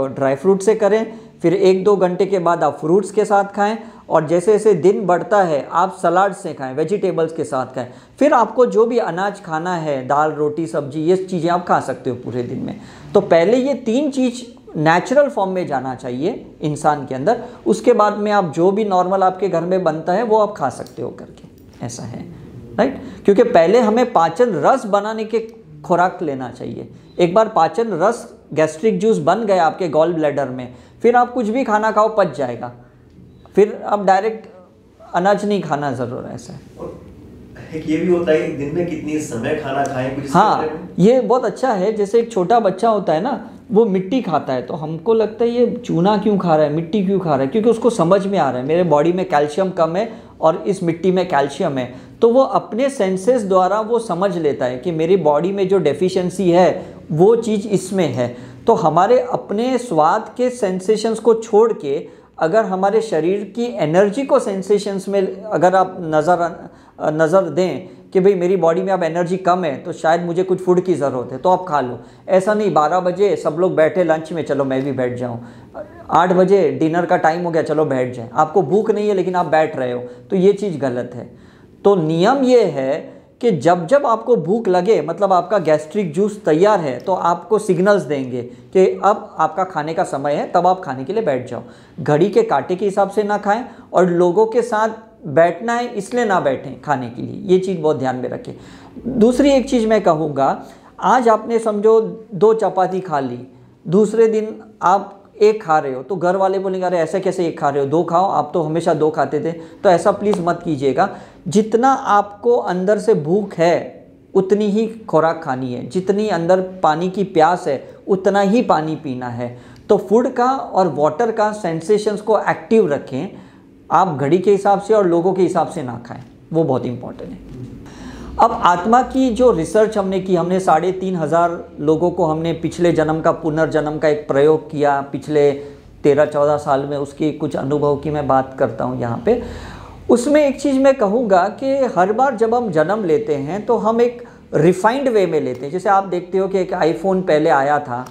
ड्राई फ्रूट से करें, फिर 1-2 घंटे के बाद आप फ्रूट्स के साथ खाएं, और जैसे जैसे दिन बढ़ता है आप सलाद से खाएं, वेजिटेबल्स के साथ खाएं। फिर आपको जो भी अनाज खाना है, दाल रोटी सब्जी, ये चीज़ें आप खा सकते हो पूरे दिन में। तो पहले ये 3 चीज़ नेचुरल फॉर्म में जाना चाहिए इंसान के अंदर, उसके बाद में आप जो भी नॉर्मल आपके घर में बनता है वो आप खा सकते हो करके, ऐसा है, राइट। क्योंकि पहले हमें पाचन रस बनाने के खुराक लेना चाहिए। एक बार पाचन रस, गैस्ट्रिक जूस बन गया आपके गॉल ब्लैडर में, फिर आप कुछ भी खाना खाओ पच जाएगा, फिर आप डायरेक्ट अनाज नहीं खाना ज़रूर, ऐसा है। एक ये भी होता है कि दिन में कितनी समय खाना खाएं, कुछ हाँ, ये बहुत अच्छा है। जैसे एक छोटा बच्चा होता है ना, वो मिट्टी खाता है, तो हमको लगता है ये चूना क्यों खा रहा है, मिट्टी क्यों खा रहा है, क्योंकि उसको समझ में आ रहा है मेरे बॉडी में कैल्शियम कम है और इस मिट्टी में कैल्शियम है। तो वो अपने सेंसेस द्वारा वो समझ लेता है कि मेरी बॉडी में जो डेफिशिएंसी है वो चीज़ इसमें है। तो हमारे अपने स्वाद के सेंसेशंस को छोड़ के अगर हमारे शरीर की एनर्जी को सेंसेशंस में अगर आप नज़र दें कि भाई मेरी बॉडी में अब एनर्जी कम है तो शायद मुझे कुछ फूड की ज़रूरत है तो आप खा लो। ऐसा नहीं 12 बजे सब लोग बैठे लंच में, चलो मैं भी बैठ जाऊँ, 8 बजे डिनर का टाइम हो गया चलो बैठ जाए। आपको भूख नहीं है लेकिन आप बैठ रहे हो, तो ये चीज़ गलत है। तो नियम ये है कि जब जब आपको भूख लगे, मतलब आपका गैस्ट्रिक जूस तैयार है, तो आपको सिग्नल्स देंगे कि अब आपका खाने का समय है, तब आप खाने के लिए बैठ जाओ। घड़ी के कांटे के हिसाब से ना खाएं और लोगों के साथ बैठना है इसलिए ना बैठें खाने के लिए, ये चीज़ बहुत ध्यान में रखें। दूसरी एक चीज़ मैं कहूँगा, आज आपने समझो 2 चपाती खा ली, दूसरे दिन आप 1 खा रहे हो तो घर वाले बोलेंगे अरे ऐसे कैसे 1 खा रहे हो, 2 खाओ, आप तो हमेशा 2 खाते थे। तो ऐसा प्लीज़ मत कीजिएगा। जितना आपको अंदर से भूख है उतनी ही खुराक खानी है, जितनी अंदर पानी की प्यास है उतना ही पानी पीना है। तो फूड का और वाटर का सेंसेशंस को एक्टिव रखें, आप घड़ी के हिसाब से और लोगों के हिसाब से ना खाएं, वो बहुत इंपॉर्टेंट है। अब आत्मा की जो रिसर्च हमने की, हमने 3500 लोगों को हमने पिछले जन्म का पुनर्जन्म का एक प्रयोग किया पिछले 13-14 साल में, उसकी कुछ अनुभव की मैं बात करता हूँ यहाँ पे। उसमें एक चीज़ मैं कहूँगा कि हर बार जब हम जन्म लेते हैं तो हम एक रिफाइंड वे में लेते हैं। जैसे आप देखते हो कि एक आईफोन पहले आया था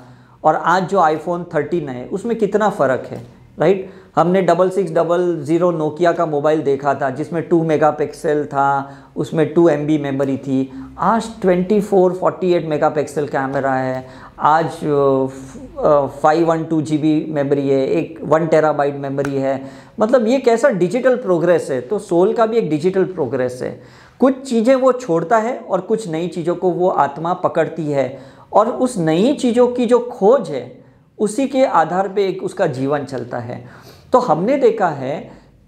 और आज जो आईफोन 13 है उसमें कितना फ़र्क है, राइट। हमने 6600 नोकिया का मोबाइल देखा था जिसमें 2 मेगापिक्सल था, उसमें 2 MB मेमोरी थी। आज 24-48 मेगापिक्सल कैमरा है, आज 512 GB मेमोरी है, एक 1 टेराबाइट मेमोरी है। मतलब ये कैसा डिजिटल प्रोग्रेस है। तो सोल का भी एक डिजिटल प्रोग्रेस है। कुछ चीज़ें वो छोड़ता है और कुछ नई चीज़ों को वो आत्मा पकड़ती है, और उस नई चीज़ों की जो खोज है उसी के आधार पे एक उसका जीवन चलता है। तो हमने देखा है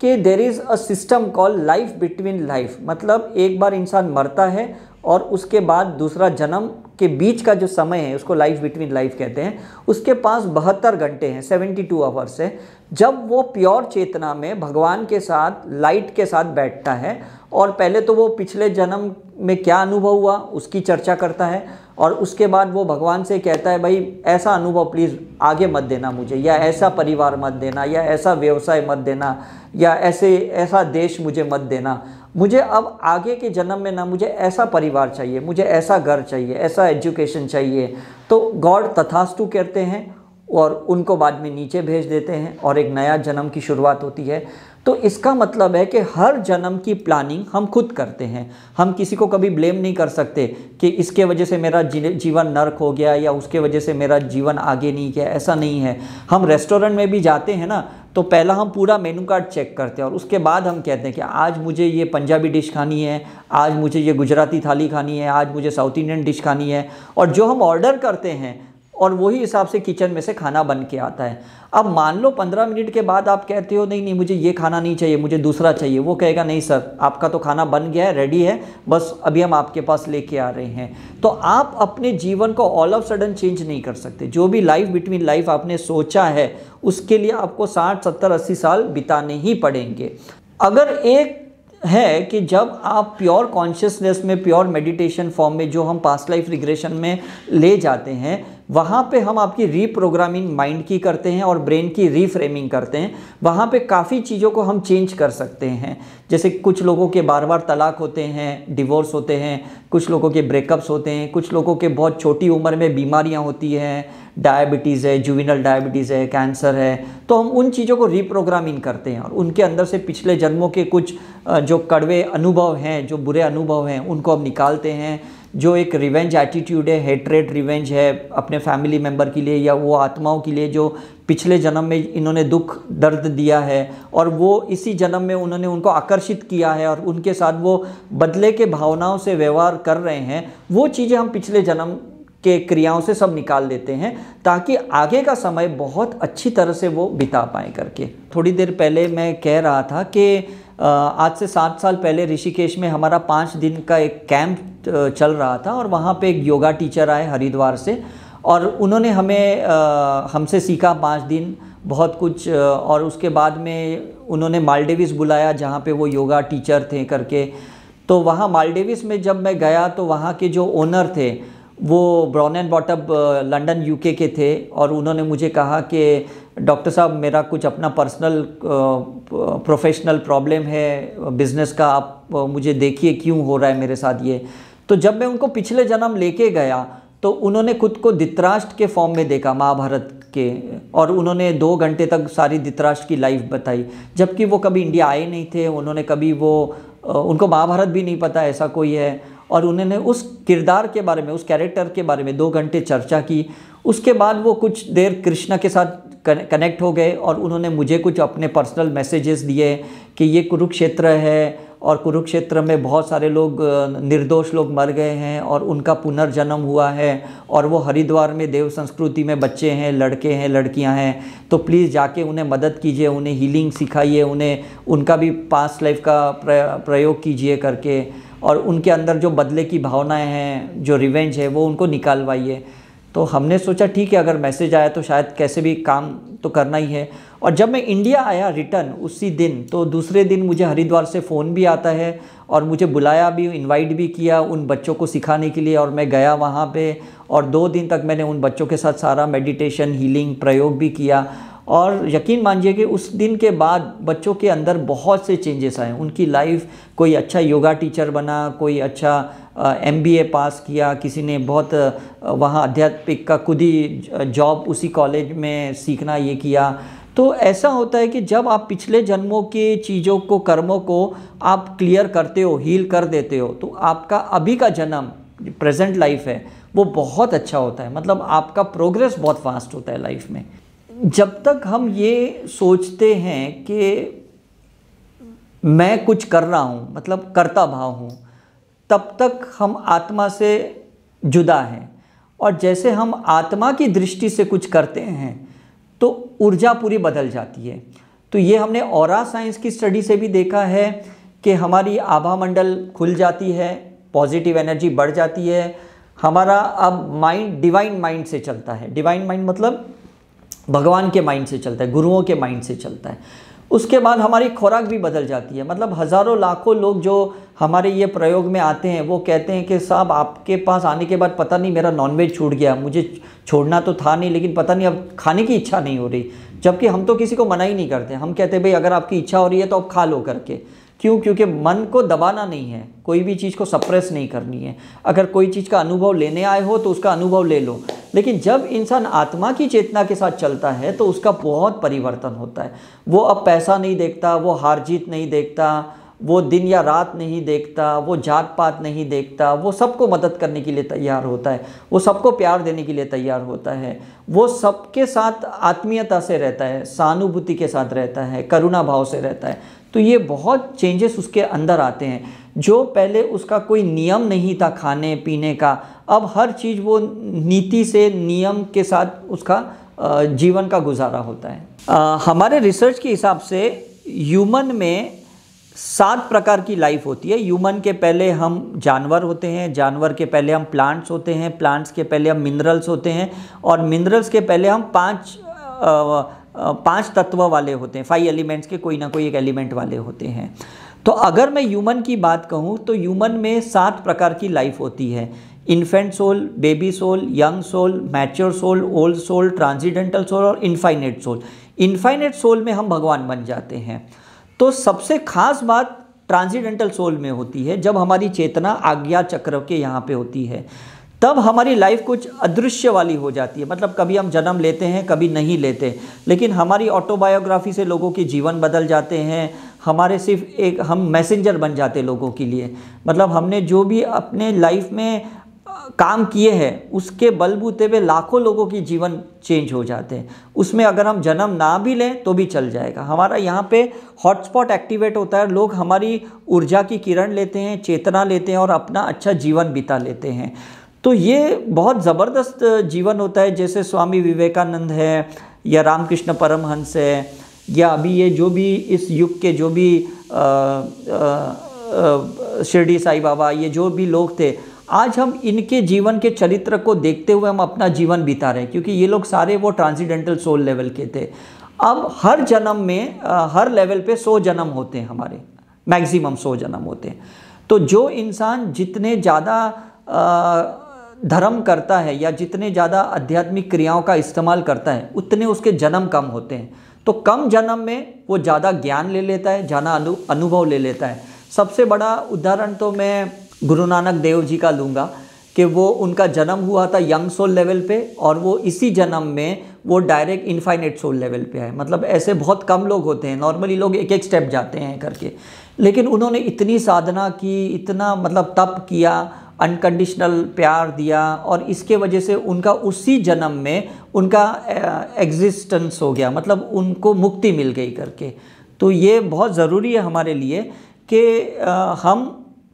कि there is a system call life between life, मतलब एक बार इंसान मरता है और उसके बाद दूसरा जन्म के बीच का जो समय है उसको लाइफ बिटवीन लाइफ कहते हैं। उसके पास 72 घंटे हैं, 72 आवर्स है, जब वो प्योर चेतना में भगवान के साथ लाइट के साथ बैठता है। और पहले तो वो पिछले जन्म में क्या अनुभव हुआ उसकी चर्चा करता है, और उसके बाद वो भगवान से कहता है भाई ऐसा अनुभव प्लीज़ आगे मत देना मुझे, या ऐसा परिवार मत देना, या ऐसा व्यवसाय मत देना, या ऐसा देश मुझे मत देना। मुझे अब आगे के जन्म में ना मुझे ऐसा परिवार चाहिए, मुझे ऐसा घर चाहिए, ऐसा एजुकेशन चाहिए। तो गॉड तथास्तु कहते हैं और उनको बाद में नीचे भेज देते हैं और एक नया जन्म की शुरुआत होती है। तो इसका मतलब है कि हर जन्म की प्लानिंग हम खुद करते हैं। हम किसी को कभी ब्लेम नहीं कर सकते कि इसके वजह से मेरा जीवन नर्क हो गया या उसके वजह से मेरा जीवन आगे नहीं गया, ऐसा नहीं है। हम रेस्टोरेंट में भी जाते हैं ना, तो पहला हम पूरा मेनू कार्ड चेक करते हैं और उसके बाद हम कहते हैं कि आज मुझे ये पंजाबी डिश खानी है, आज मुझे ये गुजराती थाली खानी है, आज मुझे साउथ इंडियन डिश खानी है। और जो हम ऑर्डर करते हैं और वही हिसाब से किचन में से खाना बन के आता है। अब मान लो 15 मिनट के बाद आप कहते हो नहीं मुझे ये खाना नहीं चाहिए, मुझे दूसरा चाहिए, वो कहेगा नहीं सर आपका तो खाना बन गया है, रेडी है, बस अभी हम आपके पास लेके आ रहे हैं। तो आप अपने जीवन को ऑल ऑफ सडन चेंज नहीं कर सकते। जो भी लाइफ बिटवीन लाइफ आपने सोचा है उसके लिए आपको 60, 70, 80 साल बिताने ही पड़ेंगे। अगर एक है कि जब आप प्योर कॉन्शियसनेस में, प्योर मेडिटेशन फॉर्म में जो हम पास्ट लाइफ रिग्रेशन में ले जाते हैं, वहाँ पे हम आपकी रीप्रोग्रामिंग माइंड की करते हैं और ब्रेन की रीफ्रेमिंग करते हैं। वहाँ पे काफ़ी चीज़ों को हम चेंज कर सकते हैं। जैसे कुछ लोगों के बार बार तलाक होते हैं, डिवोर्स होते हैं, कुछ लोगों के ब्रेकअप्स होते हैं, कुछ लोगों के बहुत छोटी उम्र में बीमारियाँ होती हैं, डायबिटीज़ है, जुवेनल डायबिटीज़ है, कैंसर है। तो हम उन चीज़ों को रीप्रोग्रामिंग करते हैं और उनके अंदर से पिछले जन्मों के कुछ जो कड़वे अनुभव हैं, जो बुरे अनुभव हैं, उनको हम निकालते हैं। जो एक रिवेंज एटीट्यूड है, हेट्रेड रिवेंज है अपने फैमिली मेम्बर के लिए या वो आत्माओं के लिए जो पिछले जन्म में इन्होंने दुख दर्द दिया है और वो इसी जन्म में उन्होंने उनको आकर्षित किया है और उनके साथ वो बदले के भावनाओं से व्यवहार कर रहे हैं, वो चीज़ें हम पिछले जन्म के क्रियाओं से सब निकाल देते हैं ताकि आगे का समय बहुत अच्छी तरह से वो बिता पाएँ करके। थोड़ी देर पहले मैं कह रहा था कि आज से 7 साल पहले ऋषिकेश में हमारा 5 दिन का एक कैंप चल रहा था और वहाँ पे एक योगा टीचर आए हरिद्वार से और उन्होंने हमसे सीखा 5 दिन बहुत कुछ। और उसके बाद में उन्होंने मालदीव्स बुलाया जहाँ पे वो योगा टीचर थे करके। तो वहाँ मालदीव्स में जब मैं गया तो वहाँ के जो ओनर थे वो ब्राउन एंड बॉटअप लंदन यूके के थे और उन्होंने मुझे कहा कि डॉक्टर साहब मेरा कुछ अपना पर्सनल प्रोफेशनल प्रॉब्लम है बिज़नेस का, आप मुझे देखिए क्यों हो रहा है मेरे साथ ये। तो जब मैं उनको पिछले जन्म लेके गया तो उन्होंने खुद को धृतराष्ट्र के फॉर्म में देखा, महाभारत के, और उन्होंने 2 घंटे तक सारी धृतराष्ट्र की लाइफ बताई, जबकि वो कभी इंडिया आए नहीं थे, उन्होंने कभी उनको महाभारत भी नहीं पता ऐसा कोई है, और उन्होंने उस किरदार के बारे में, उस कैरेक्टर के बारे में 2 घंटे चर्चा की। उसके बाद वो कुछ देर कृष्णा के साथ कनेक्ट हो गए और उन्होंने मुझे कुछ अपने पर्सनल मैसेजेस दिए कि ये कुरुक्षेत्र है और कुरुक्षेत्र में बहुत सारे लोग, निर्दोष लोग मर गए हैं और उनका पुनर्जन्म हुआ है, और वो हरिद्वार में देव संस्कृति में बच्चे हैं, लड़के हैं, लड़कियां हैं, तो प्लीज़ जाके उन्हें मदद कीजिए, उन्हें हीलिंग सिखाइए, उन्हें उनका भी पास्ट लाइफ का प्रयोग कीजिए करके, और उनके अंदर जो बदले की भावनाएं हैं, जो रिवेंज है, वो उनको निकालवाइए। तो हमने सोचा ठीक है, अगर मैसेज आया तो शायद कैसे भी काम तो करना ही है। और जब मैं इंडिया आया रिटर्न उसी दिन, तो दूसरे दिन मुझे हरिद्वार से फ़ोन भी आता है और मुझे बुलाया भी, इनवाइट भी किया उन बच्चों को सिखाने के लिए, और मैं गया वहाँ पे और 2 दिन तक मैंने उन बच्चों के साथ सारा मेडिटेशन, हीलिंग प्रयोग भी किया। और यकीन मानिए कि उस दिन के बाद बच्चों के अंदर बहुत से चेंजेस आए, उनकी लाइफ, कोई अच्छा योगा टीचर बना, कोई अच्छा MBA पास किया, किसी ने बहुत वहाँ आध्यात्मिक का खुद ही जॉब उसी कॉलेज में सीखना ये किया। तो ऐसा होता है कि जब आप पिछले जन्मों की चीज़ों को, कर्मों को आप क्लियर करते हो, हील कर देते हो, तो आपका अभी का जन्म, प्रेजेंट लाइफ है, वो बहुत अच्छा होता है। मतलब आपका प्रोग्रेस बहुत फास्ट होता है लाइफ में। जब तक हम ये सोचते हैं कि मैं कुछ कर रहा हूँ, मतलब कर्ता भाव हूँ, तब तक हम आत्मा से जुदा हैं। और जैसे हम आत्मा की दृष्टि से कुछ करते हैं तो ऊर्जा पूरी बदल जाती है। तो ये हमने ऑरा साइंस की स्टडी से भी देखा है कि हमारी आभा मंडल खुल जाती है, पॉजिटिव एनर्जी बढ़ जाती है। हमारा अब माइंड डिवाइन माइंड से चलता है। डिवाइन माइंड मतलब भगवान के माइंड से चलता है, गुरुओं के माइंड से चलता है। उसके बाद हमारी खुराक भी बदल जाती है। मतलब हज़ारों लाखों लोग जो हमारे ये प्रयोग में आते हैं वो कहते हैं कि साहब आपके पास आने के बाद पता नहीं मेरा नॉनवेज छूट गया, मुझे छोड़ना तो था नहीं लेकिन पता नहीं अब खाने की इच्छा नहीं हो रही। जबकि हम तो किसी को मना ही नहीं करते, हम कहते हैं भाई अगर आपकी इच्छा हो रही है तो आप खा लो करके। क्यों? क्योंकि मन को दबाना नहीं है, कोई भी चीज़ को सप्रेस नहीं करनी है। अगर कोई चीज़ का अनुभव लेने आए हो तो उसका अनुभव ले लो, लेकिन जब इंसान आत्मा की चेतना के साथ चलता है तो उसका बहुत परिवर्तन होता है। वो अब पैसा नहीं देखता, वो हार जीत नहीं देखता, वो दिन या रात नहीं देखता, वो जात पात नहीं देखता, वो सबको मदद करने के लिए तैयार होता है, वो सबको प्यार देने के लिए तैयार होता है, वो सबके साथ आत्मीयता से रहता है, सहानुभूति के साथ रहता है, करुणा भाव से रहता है। तो ये बहुत चेंजेस उसके अंदर आते हैं। जो पहले उसका कोई नियम नहीं था खाने पीने का, अब हर चीज़ वो नीति से, नियम के साथ उसका जीवन का गुजारा होता है। हमारे रिसर्च के हिसाब से ह्यूमन में 7 प्रकार की लाइफ होती है। ह्यूमन के पहले हम जानवर होते हैं, जानवर के पहले हम प्लांट्स होते हैं, प्लांट्स के पहले हम मिनरल्स होते हैं, और मिनरल्स के पहले हम 5 तत्व वाले होते हैं। 5 एलिमेंट्स के कोई ना कोई एक एलिमेंट वाले होते हैं। तो अगर मैं ह्यूमन की बात कहूँ तो ह्यूमन में 7 प्रकार की लाइफ होती है। Infant soul, baby soul, young soul, mature soul, old soul, transcendental soul और इनफाइनाइट सोल। इनफाइनाइट सोल में हम भगवान बन जाते हैं। तो सबसे खास बात ट्रांसीडेंटल सोल में होती है, जब हमारी चेतना आज्ञा चक्र के यहाँ पे होती है, तब हमारी लाइफ कुछ अदृश्य वाली हो जाती है। मतलब कभी हम जन्म लेते हैं, कभी नहीं लेते, लेकिन हमारी ऑटोबायोग्राफी से लोगों के जीवन बदल जाते हैं। हमारे सिर्फ एक हम मैसेंजर बन जाते हैं लोगों के लिए। मतलब हमने जो भी अपने लाइफ में काम किए हैं उसके बलबूते पे लाखों लोगों की जीवन चेंज हो जाते हैं। उसमें अगर हम जन्म ना भी लें तो भी चल जाएगा। हमारा यहाँ पे हॉटस्पॉट एक्टिवेट होता है, लोग हमारी ऊर्जा की किरण लेते हैं, चेतना लेते हैं और अपना अच्छा जीवन बिता लेते हैं। तो ये बहुत ज़बरदस्त जीवन होता है। जैसे स्वामी विवेकानंद है या रामकृष्ण परमहंस है, या अभी ये जो भी इस युग के जो भी शिरडी साईं बाबा, ये जो भी लोग थे, आज हम इनके जीवन के चरित्र को देखते हुए हम अपना जीवन बिता रहे हैं, क्योंकि ये लोग सारे वो ट्रांसीडेंटल सोल लेवल के थे। अब हर जन्म में हर लेवल पे 100 जन्म होते हैं, हमारे मैक्सिमम 100 जन्म होते हैं। तो जो इंसान जितने ज़्यादा धर्म करता है या जितने ज़्यादा आध्यात्मिक क्रियाओं का इस्तेमाल करता है उतने उसके जन्म कम होते हैं। तो कम जन्म में वो ज़्यादा ज्ञान ले लेता है, ज़्यादा अनुभव ले लेता है। सबसे बड़ा उदाहरण तो मैं गुरु नानक देव जी का लूँगा कि वो उनका जन्म हुआ था यंग सोल लेवल पे और वो इसी जन्म में वो डायरेक्ट इनफाइनाइट सोल लेवल पे आए। मतलब ऐसे बहुत कम लोग होते हैं, नॉर्मली लोग एक एक स्टेप जाते हैं करके, लेकिन उन्होंने इतनी साधना की, इतना मतलब तप किया, अनकंडीशनल प्यार दिया और इसके वजह से उनका उसी जन्म में उनका एग्जिस्टेंस हो गया, मतलब उनको मुक्ति मिल गई करके। तो ये बहुत ज़रूरी है हमारे लिए कि हम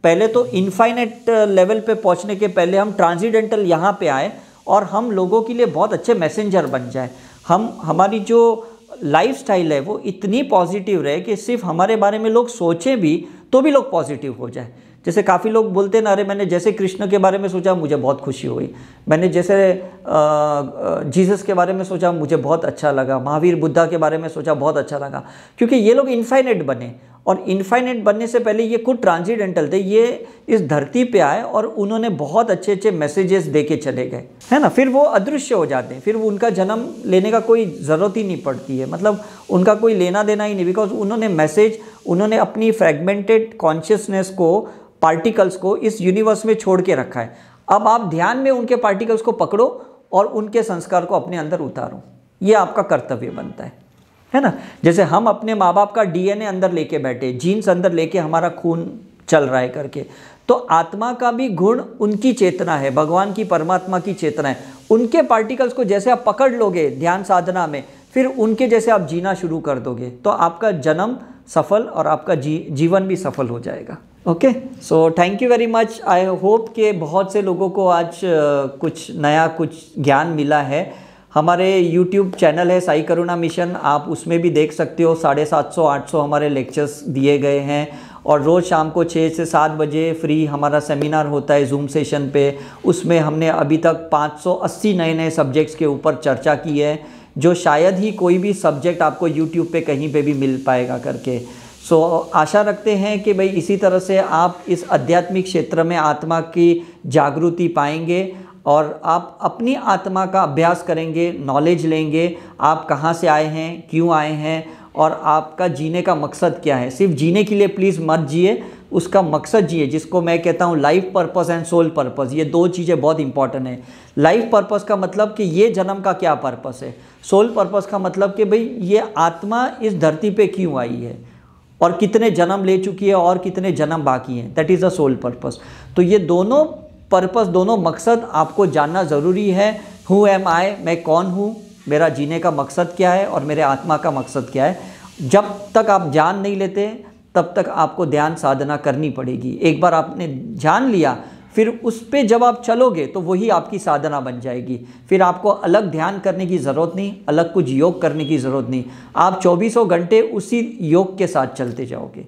पहले तो इनफाइनाइट लेवल पे पहुंचने के पहले हम ट्रांसीडेंटल यहाँ पे आए और हम लोगों के लिए बहुत अच्छे मैसेंजर बन जाए। हमारी जो लाइफस्टाइल है वो इतनी पॉजिटिव रहे कि सिर्फ हमारे बारे में लोग सोचें भी तो भी लोग पॉजिटिव हो जाए। जैसे काफ़ी लोग बोलते हैं ना, अरे मैंने जैसे कृष्ण के बारे में सोचा मुझे बहुत खुशी हुई, मैंने जैसे जीसस के बारे में सोचा मुझे बहुत अच्छा लगा, महावीर बुद्धा के बारे में सोचा बहुत अच्छा लगा, क्योंकि ये लोग इनफाइनाइट बने। और इनफाइनाइट बनने से पहले ये खुद ट्रांसीडेंटल थे, ये इस धरती पे आए और उन्होंने बहुत अच्छे अच्छे मैसेजेस दे के चले गए, है ना। फिर वो अदृश्य हो जाते हैं, फिर वो उनका जन्म लेने का कोई ज़रूरत ही नहीं पड़ती है, मतलब उनका कोई लेना देना ही नहीं, बिकॉज उन्होंने मैसेज, उन्होंने अपनी फ्रेगमेंटेड कॉन्शियसनेस को, पार्टिकल्स को इस यूनिवर्स में छोड़ के रखा है। अब आप ध्यान में उनके पार्टिकल्स को पकड़ो और उनके संस्कार को अपने अंदर उतारो, ये आपका कर्तव्य बनता है ना। जैसे हम अपने माँ बाप का डीएनए अंदर लेके बैठे, जीन्स अंदर लेके हमारा खून चल रहा है करके, तो आत्मा का भी गुण उनकी चेतना है, भगवान की, परमात्मा की चेतना है। उनके पार्टिकल्स को जैसे आप पकड़ लोगे ध्यान साधना में, फिर उनके जैसे आप जीना शुरू कर दोगे, तो आपका जन्म सफल और आपका जीवन भी सफल हो जाएगा। Okay, so thank you very much. I hope कि बहुत से लोगों को आज कुछ नया, कुछ ज्ञान मिला है। हमारे YouTube चैनल है साई करुणा मिशन, आप उसमें भी देख सकते हो। 750-800 हमारे लेक्चर्स दिए गए हैं और रोज़ शाम को 6 से 7 बजे फ्री हमारा सेमिनार होता है जूम सेशन पे। उसमें हमने अभी तक 580 नए नए सब्जेक्ट्स के ऊपर चर्चा की है, जो शायद ही कोई भी सब्जेक्ट आपको YouTube पे कहीं पे भी मिल पाएगा करके। सो आशा रखते हैं कि भाई इसी तरह से आप इस आध्यात्मिक क्षेत्र में आत्मा की जागृति पाएंगे और आप अपनी आत्मा का अभ्यास करेंगे, नॉलेज लेंगे, आप कहाँ से आए हैं, क्यों आए हैं और आपका जीने का मकसद क्या है। सिर्फ जीने के लिए प्लीज़ मत जिए, उसका मकसद जिए, जिसको मैं कहता हूँ life purpose and soul purpose. ये दो चीज़ें बहुत इंपॉर्टेंट है। लाइफ पर्पस का मतलब कि ये जन्म का क्या पर्पस है, सोल पर्पस का मतलब कि भाई ये आत्मा इस धरती पे क्यों आई है और कितने जन्म ले चुकी है और कितने जन्म बाकी हैं, that is a soul purpose. तो ये दोनों पर्पस, दोनों मकसद आपको जानना ज़रूरी है। हु एम आई, मैं कौन हूँ, मेरा जीने का मकसद क्या है और मेरे आत्मा का मकसद क्या है। जब तक आप जान नहीं लेते तब तक आपको ध्यान साधना करनी पड़ेगी। एक बार आपने जान लिया, फिर उस पे जब आप चलोगे तो वही आपकी साधना बन जाएगी। फिर आपको अलग ध्यान करने की ज़रूरत नहीं, अलग कुछ योग करने की ज़रूरत नहीं, आप 24 घंटे उसी योग के साथ चलते जाओगे।